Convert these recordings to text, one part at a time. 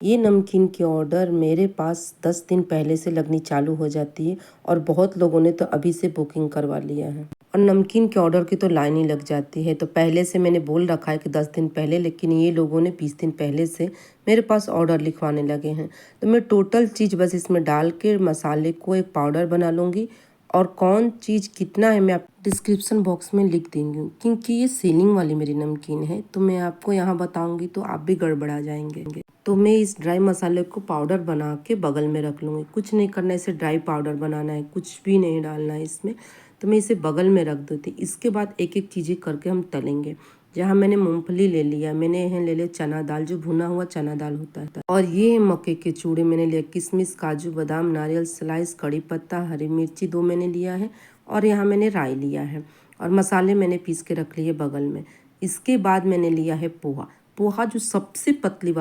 ये नमकीन की ऑर्डर मेरे पास 10 दिन पहले से लगनी चालू हो जाती है और बहुत लोगों ने तो अभी से बुकिंग करवा लिया है। और नमकीन के ऑर्डर की तो लाइन ही लग जाती है, तो पहले से मैंने बोल रखा है कि 10 दिन पहले, लेकिन ये लोगों ने 20 दिन पहले से मेरे पास ऑर्डर लिखवाने लगे हैं। तो मैं टोटल चीज़ बस इसमें डाल के मसाले को एक पाउडर बना लूँगी और कौन चीज़ कितना है मैं आप डिस्क्रिप्शन बॉक्स में लिख देंगी, क्योंकि ये सीलिंग वाली मेरी नमकीन है तो मैं आपको यहाँ बताऊँगी तो आप भी गड़बड़ा जाएंगे। तो मैं इस ड्राई मसाले को पाउडर बना के बगल में रख लूँगी। कुछ नहीं करना है, इसे ड्राई पाउडर बनाना है, कुछ भी नहीं डालना है इसमें। तो मैं इसे बगल में रख देती। इसके बाद एक एक चीज़ें करके हम तलेंगे। जहाँ मैंने मूंगफली ले लिया, मैंने यहाँ ले लिया चना दाल, जो भुना हुआ चना दाल होता है, और ये मक्के के चूड़े मैंने लिया, किशमिश, काजू, बादाम, नारियल स्लाइस, कड़ी पत्ता, हरी मिर्ची 2 मैंने लिया है, और यहाँ मैंने राई लिया है, और मसाले मैंने पीस के रख लिए बगल में। इसके बाद मैंने लिया है पोहा। पोहा जो सबसे पतली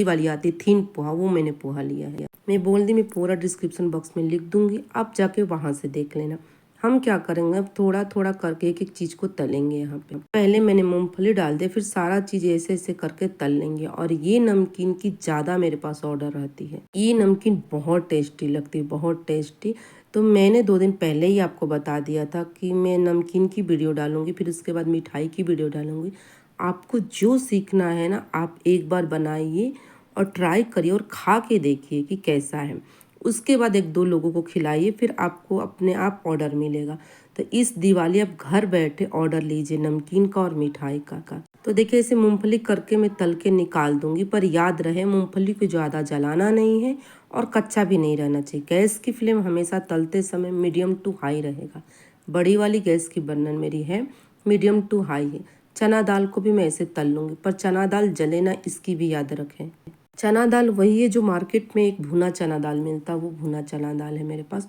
वाली आती है, थीन पोहा, वो मैंने पोहा लिया है। मैं बोल दी, मैं पूरा डिस्क्रिप्शन बॉक्स में लिख दूंगी, आप जाके वहाँ से देख लेना। हम क्या करेंगे, अब थोड़ा थोड़ा करके एक एक चीज़ को तलेंगे। यहाँ पे पहले मैंने मूंगफली डाल दिया, फिर सारा चीज़ ऐसे ऐसे करके तल लेंगे। और ये नमकीन की ज़्यादा मेरे पास ऑर्डर रहती है। ये नमकीन बहुत टेस्टी लगती है, बहुत टेस्टी। तो मैंने 2 दिन पहले ही आपको बता दिया था कि मैं नमकीन की वीडियो डालूंगी, फिर उसके बाद मिठाई की वीडियो डालूंगी। आपको जो सीखना है ना, आप एक बार बनाइए और ट्राई करिए और खा के देखिए कि कैसा है। उसके बाद 1-2 लोगों को खिलाइए, फिर आपको अपने आप ऑर्डर मिलेगा। तो इस दिवाली आप घर बैठे ऑर्डर लीजिए नमकीन का और मिठाई का। तो देखिए, इसे मूंगफली करके मैं तल के निकाल दूंगी, पर याद रहे मूंगफली को ज़्यादा जलाना नहीं है और कच्चा भी नहीं रहना चाहिए। गैस की फ्लेम हमेशा तलते समय मीडियम टू हाई रहेगा। बड़ी वाली गैस की बर्नर मेरी है, मीडियम टू हाई है। चना दाल को भी मैं ऐसे तल लूँगी, पर चना दाल जले ना, इसकी भी याद रखें। चना दाल वही है जो मार्केट में एक भुना चना दाल मिलता है, वो भुना चना दाल है मेरे पास।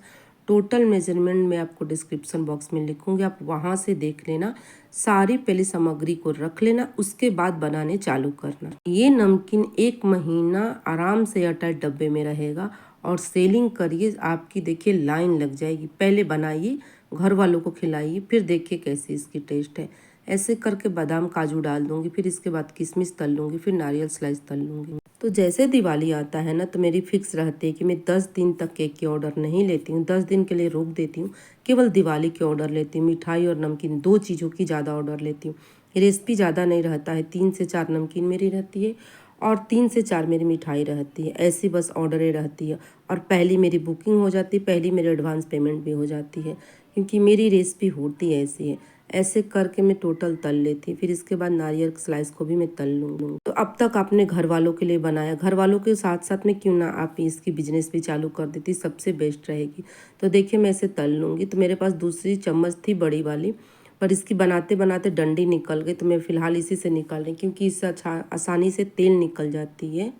टोटल मेजरमेंट मैं आपको डिस्क्रिप्शन बॉक्स में लिखूंगी, आप वहाँ से देख लेना। सारी पहली सामग्री को रख लेना, उसके बाद बनाने चालू करना। ये नमकीन 1 महीना आराम से एयरटाइट डब्बे में रहेगा और सेलिंग करिए, आपकी देखिए लाइन लग जाएगी। पहले बनाइए, घर वालों को खिलाइए, फिर देखिए कैसी इसकी टेस्ट है। ऐसे करके बादाम काजू डाल दूंगी, फिर इसके बाद किशमिश तल लूँगी, फिर नारियल स्लाइस तल लूँगी। तो जैसे दिवाली आता है ना, तो मेरी फिक्स रहती है कि मैं 10 दिन तक केक की ऑर्डर नहीं लेती हूँ, 10 दिन के लिए रोक देती हूँ। केवल दिवाली की ऑर्डर लेती हूँ, मिठाई और नमकीन 2 चीज़ों की ज़्यादा ऑर्डर लेती हूँ। रेसिपी ज़्यादा नहीं रहता है, 3 से 4 नमकीन मेरी रहती है और 3 से 4 मेरी मिठाई रहती है। ऐसी बस ऑर्डरें रहती है और पहली मेरी बुकिंग हो जाती है, पहली मेरी एडवांस पेमेंट भी हो जाती है, क्योंकि मेरी रेसिपी होती है ऐसी है। ऐसे करके मैं टोटल तल लेती, फिर इसके बाद नारियल स्लाइस को भी मैं तल लूँगी। तो अब तक आपने घर वालों के लिए बनाया, घर वालों के साथ साथ में क्यों ना आप इसकी बिजनेस भी चालू कर देती, सबसे बेस्ट रहेगी। तो देखिए, मैं इसे तल लूँगी। तो मेरे पास दूसरी चम्मच थी बड़ी वाली, पर इसकी बनाते बनाते डंडी निकल गई, तो मैं फ़िलहाल इसी से निकाल रही, क्योंकि इससे अच्छा आसानी से तेल निकल जाती है।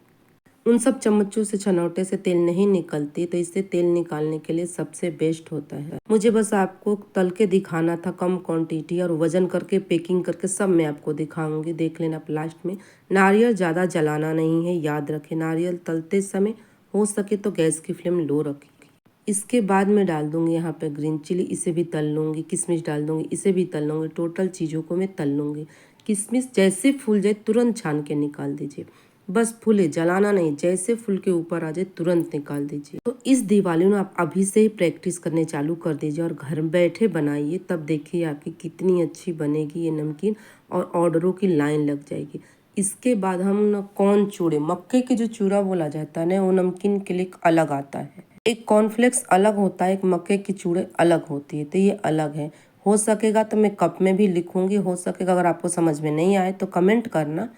उन सब चम्मचों से, छनौटे से तेल नहीं निकलती, तो इससे तेल निकालने के लिए सबसे बेस्ट होता है। मुझे बस आपको तल के दिखाना था, कम क्वांटिटी, और वजन करके पैकिंग करके सब मैं आपको दिखाऊंगी, देख लेना आप लास्ट में। नारियल ज़्यादा जलाना नहीं है, याद रखें। नारियल तलते समय हो सके तो गैस की फ्लेम लो रखें। इसके बाद मैं डाल दूंगी यहाँ पे ग्रीन चिली, इसे भी तल लूँगी। किशमिश डाल दूंगी, इसे भी तल लूँगी। टोटल चीज़ों को मैं तल लूँगी। किशमिश जैसे फूल जाए तुरंत छान के निकाल दीजिए, बस फूले, जलाना नहीं, जैसे फूल के ऊपर आ जाए तुरंत निकाल दीजिए। तो इस दिवाली में आप अभी से ही प्रैक्टिस करने चालू कर दीजिए और घर बैठे बनाइए, तब देखिए आपकी कितनी अच्छी बनेगी ये नमकीन और ऑर्डरों की लाइन लग जाएगी। इसके बाद हम न कॉर्न चूड़े, मक्के के जो चूड़ा बोला जाता है ना, वो नमकीन के लिए अलग आता है। एक कॉर्नफ्लेक्स अलग होता है, एक मक्के की चूड़े अलग होती है, तो ये अलग है। हो सकेगा तो मैं कप में भी लिखूंगी, हो सकेगा अगर आपको समझ में नहीं आए तो कमेंट करना,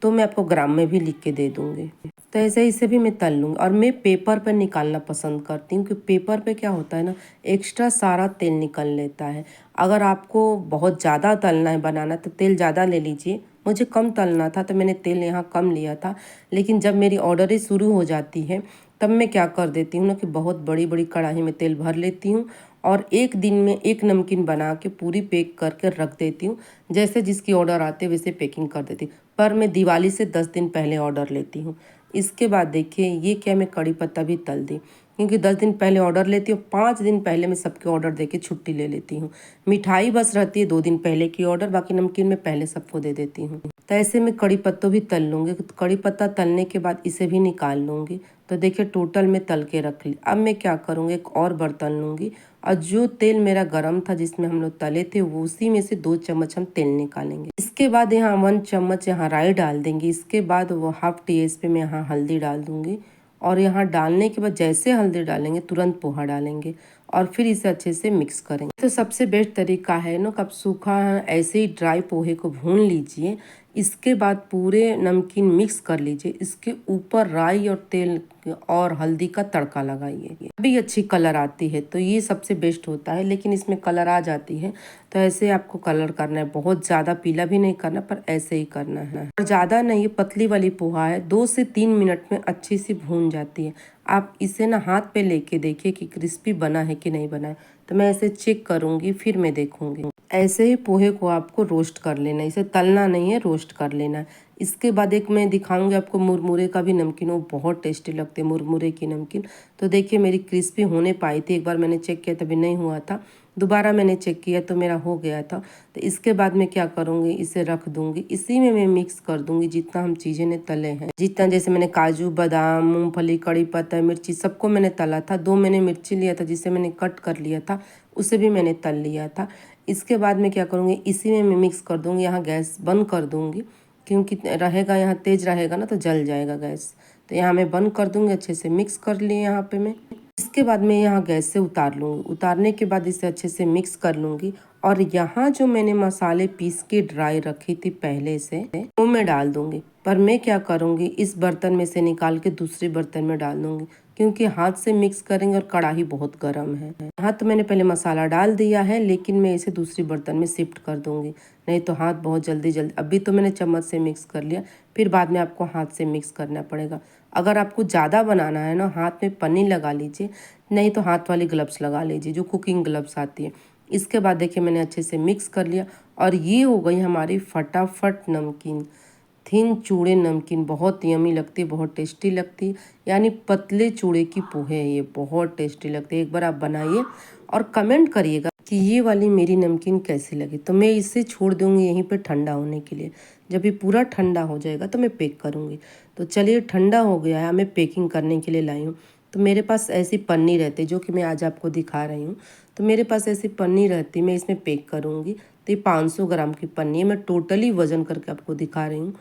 तो मैं आपको ग्राम में भी लिख के दे दूंगी। तो ऐसे ही इसे भी मैं तल लूँगी। और मैं पेपर पर निकालना पसंद करती हूँ, क्योंकि पेपर पे क्या होता है ना, एक्स्ट्रा सारा तेल निकल लेता है। अगर आपको बहुत ज़्यादा तलना है बनाना, तो तेल ज़्यादा ले लीजिए। मुझे कम तलना था तो मैंने तेल यहाँ कम लिया था, लेकिन जब मेरी ऑर्डरें शुरू हो जाती है तब मैं क्या कर देती हूँ ना, कि बहुत बड़ी बड़ी कढ़ाई में तेल भर लेती हूँ और एक दिन में एक नमकीन बना के पूरी पैक करके रख देती हूँ। जैसे जिसकी ऑर्डर आते वैसे पैकिंग कर देती हूँ, पर मैं दिवाली से 10 दिन पहले ऑर्डर लेती हूँ। इसके बाद देखिए, ये क्या, मैं कड़ी पत्ता भी तल दी, क्योंकि 10 दिन पहले ऑर्डर लेती हूँ, 5 दिन पहले मैं सबके ऑर्डर देके छुट्टी ले लेती हूँ। मिठाई बस रहती है 2 दिन पहले की ऑर्डर, बाकी नमकीन मैं पहले सबको दे देती हूँ। तो ऐसे में कड़ी पत्तों भी तल लूँगी। तो कड़ी पत्ता तलने के बाद इसे भी निकाल लूँगी। तो देखिए टोटल में तल के रख ली। अब मैं क्या करूँगी, एक और बर्तन लूँगी और जो तेल मेरा गरम था जिसमें हम लोग तले थे वो उसी में से 2 चम्मच हम तेल निकालेंगे। इसके बाद यहाँ 1 चम्मच यहाँ राई डाल देंगे। इसके बाद वो हाफ टी-स्पून में यहाँ हल्दी डाल दूँगी और यहाँ डालने के बाद जैसे हल्दी डालेंगे तुरंत पोहा डालेंगे और फिर इसे अच्छे से मिक्स करेंगे। तो सबसे बेस्ट तरीका है ना, कब सूखा ऐसे ही ड्राई पोहे को भून लीजिए। इसके बाद पूरे नमकीन मिक्स कर लीजिए। इसके ऊपर राई और तेल और हल्दी का तड़का लगाइए, अभी अच्छी कलर आती है। तो ये सबसे बेस्ट होता है, लेकिन इसमें कलर आ जाती है तो ऐसे आपको कलर करना है। बहुत ज़्यादा पीला भी नहीं करना, पर ऐसे ही करना है और ज़्यादा नहीं। पतली वाली पोहा है, 2 से 3 मिनट में अच्छी सी भून जाती है। आप इसे ना हाथ पे लेके देखिए कि क्रिस्पी बना है कि नहीं बना है। तो मैं ऐसे चेक करूँगी फिर मैं देखूँगी। ऐसे ही पोहे को आपको रोस्ट कर लेना है, इसे तलना नहीं है, रोस्ट कर लेना है। इसके बाद एक मैं दिखाऊंगी आपको मुरमुरे का भी नमकीन, वो बहुत टेस्टी लगते हैं मुरमुरे की नमकीन। तो देखिए मेरी क्रिस्पी होने पाई थी। एक बार मैंने चेक किया तभी नहीं हुआ था, दोबारा मैंने चेक किया तो मेरा हो गया था। तो इसके बाद मैं क्या करूँगी, इसे रख दूँगी। इसी में मैं मिक्स कर दूँगी जितना हम चीज़ें ने तले हैं, जितना जैसे मैंने काजू बादाम मूँगफली कड़ी पत्ता मिर्ची सबको मैंने तला था। 2 मैंने मिर्ची लिया था जिसे मैंने कट कर लिया था, उसे भी मैंने तल लिया था। इसके बाद मैं क्या करूँगी, इसी में मैं मिक्स कर दूँगी। यहाँ गैस बंद कर दूँगी क्योंकि रहेगा यहाँ तेज़ रहेगा ना तो जल जाएगा गैस। तो यहाँ मैं बंद कर दूँगी। अच्छे से मिक्स कर लिए यहाँ पे मैं। इसके बाद मैं यहाँ गैस से उतार लूँगी। उतारने के बाद इसे अच्छे से मिक्स कर लूँगी और यहाँ जो मैंने मसाले पीस के ड्राई रखी थी पहले से वो मैं डाल दूँगी। पर मैं क्या करूँगी, इस बर्तन में से निकाल के दूसरे बर्तन में डाल दूँगी क्योंकि हाथ से मिक्स करेंगे और कढ़ाई बहुत गर्म है। हाँ, तो मैंने पहले मसाला डाल दिया है, लेकिन मैं इसे दूसरी बर्तन में शिफ्ट कर दूँगी, नहीं तो हाथ बहुत जल्दी अभी तो मैंने चम्मच से मिक्स कर लिया, फिर बाद में आपको हाथ से मिक्स करना पड़ेगा। अगर आपको ज़्यादा बनाना है ना, हाथ में पन्नी लगा लीजिए, नहीं तो हाथ वाली ग्लव्स लगा लीजिए जो कुकिंग ग्लव्स आती है। इसके बाद देखिए मैंने अच्छे से मिक्स कर लिया और ये हो गई हमारी फटाफट नमकीन, थिन चूड़े नमकीन। बहुत यमी लगती है, बहुत टेस्टी लगती है। यानी पतले चूड़े की पोहे है, ये बहुत टेस्टी लगती है। एक बार आप बनाइए और कमेंट करिएगा कि ये वाली मेरी नमकीन कैसी लगी। तो मैं इसे छोड़ दूँगी यहीं पे ठंडा होने के लिए। जब ये पूरा ठंडा हो जाएगा तो मैं पैक करूँगी। तो चलिए ठंडा हो गया है, मैं पैकिंग करने के लिए लाई हूँ। तो मेरे पास ऐसी पन्नी रहती जो कि मैं आज आपको दिखा रही हूँ। तो मेरे पास ऐसी पन्नी रहती, मैं इसमें पैक करूँगी। तो ये 500 ग्राम की पन्नी है, मैं टोटली वजन करके आपको दिखा रही हूँ।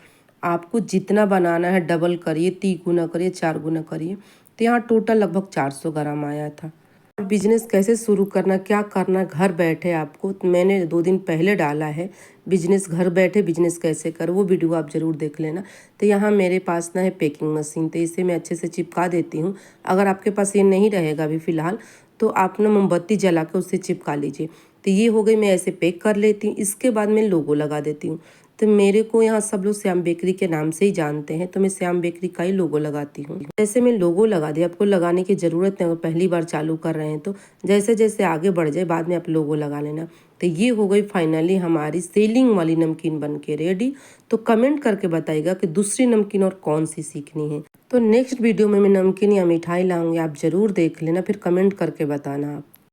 आपको जितना बनाना है डबल करिए, 3 गुना करिए, 4 गुना करिए। तो यहाँ टोटल लगभग 400 ग्राम आया था। बिजनेस कैसे शुरू करना, क्या करना घर बैठे आपको, तो मैंने 2 दिन पहले डाला है बिजनेस, घर बैठे बिजनेस कैसे कर, वो वीडियो आप ज़रूर देख लेना। तो यहाँ मेरे पास ना है पैकिंग मशीन, तो इसे मैं अच्छे से चिपका देती हूँ। अगर आपके पास ये नहीं रहेगा अभी फ़िलहाल तो आप ना मोमबत्ती जला के उससे चिपका लीजिए। तो ये हो गई, मैं ऐसे पैक कर लेती हूँ। इसके बाद मैं लोगो लगा देती हूँ। तो मेरे को यहाँ सब लोग श्याम बेकरी के नाम से ही जानते हैं, तो मैं श्याम बेकरी का ही लोगो लगाती हूँ। जैसे मैं लोगो लगा दिया, आपको लगाने की ज़रूरत नहीं, अगर पहली बार चालू कर रहे हैं तो जैसे जैसे आगे बढ़ जाए बाद में आप लोगो लगा लेना। तो ये हो गई फाइनली हमारी सेलिंग वाली नमकीन बन के रेडी। तो कमेंट करके बताइएगा कि दूसरी नमकीन और कौन सी सीखनी है। तो नेक्स्ट वीडियो में मैं नमकीन या मिठाई लाऊंगी, आप ज़रूर देख लेना, फिर कमेंट करके बताना आप।